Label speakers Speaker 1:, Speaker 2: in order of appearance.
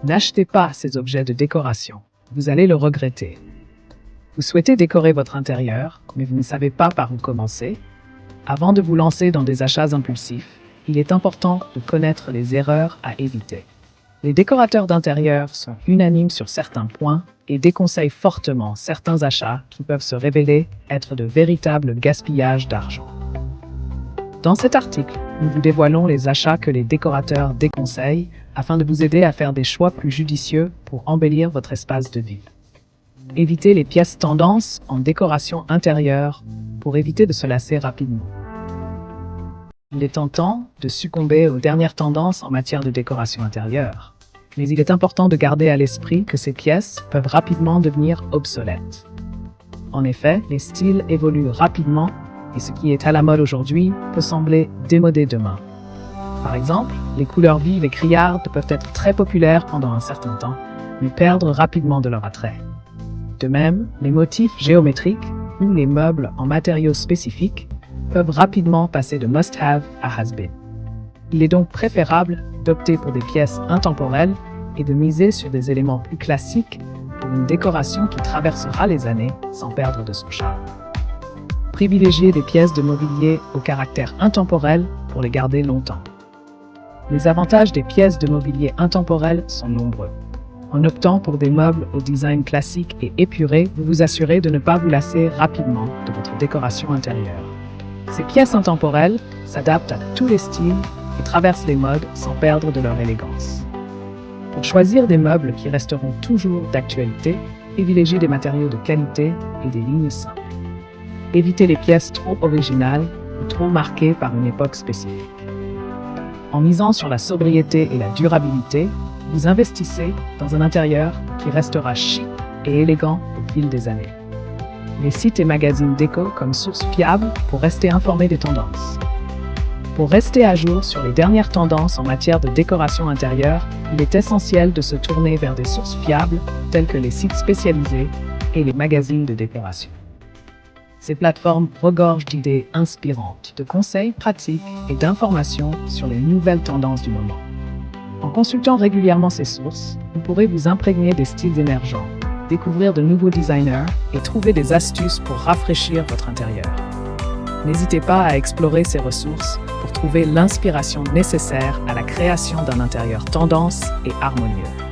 Speaker 1: N'achetez pas ces objets de décoration. Vous allez le regretter. Vous souhaitez décorer votre intérieur, mais vous ne savez pas par où commencer? Avant de vous lancer dans des achats impulsifs, il est important de connaître les erreurs à éviter. Les décorateurs d'intérieur sont unanimes sur certains points et déconseillent fortement certains achats qui peuvent se révéler être de véritables gaspillages d'argent. Dans cet article, nous vous dévoilons les achats que les décorateurs déconseillent afin de vous aider à faire des choix plus judicieux pour embellir votre espace de vie. Évitez les pièces tendance en décoration intérieure pour éviter de se lasser rapidement. Il est tentant de succomber aux dernières tendances en matière de décoration intérieure, mais il est important de garder à l'esprit que ces pièces peuvent rapidement devenir obsolètes. En effet, les styles évoluent rapidement et ce qui est à la mode aujourd'hui peut sembler démodé demain. Par exemple, les couleurs vives et criardes peuvent être très populaires pendant un certain temps, mais perdre rapidement de leur attrait. De même, les motifs géométriques ou les meubles en matériaux spécifiques peuvent rapidement passer de must-have à has-been. Il est donc préférable d'opter pour des pièces intemporelles et de miser sur des éléments plus classiques pour une décoration qui traversera les années sans perdre de son charme. Privilégiez des pièces de mobilier au caractère intemporel pour les garder longtemps. Les avantages des pièces de mobilier intemporelles sont nombreux. En optant pour des meubles au design classique et épuré, vous vous assurez de ne pas vous lasser rapidement de votre décoration intérieure. Ces pièces intemporelles s'adaptent à tous les styles et traversent les modes sans perdre de leur élégance. Pour choisir des meubles qui resteront toujours d'actualité, privilégiez des matériaux de qualité et des lignes simples. Évitez les pièces trop originales ou trop marquées par une époque spécifique. En misant sur la sobriété et la durabilité, vous investissez dans un intérieur qui restera chic et élégant au fil des années. Les sites et magazines déco comme source fiable pour rester informé des tendances. Pour rester à jour sur les dernières tendances en matière de décoration intérieure, il est essentiel de se tourner vers des sources fiables telles que les sites spécialisés et les magazines de décoration. Ces plateformes regorgent d'idées inspirantes, de conseils pratiques et d'informations sur les nouvelles tendances du moment. En consultant régulièrement ces sources, vous pourrez vous imprégner des styles émergents, découvrir de nouveaux designers et trouver des astuces pour rafraîchir votre intérieur. N'hésitez pas à explorer ces ressources pour trouver l'inspiration nécessaire à la création d'un intérieur tendance et harmonieux.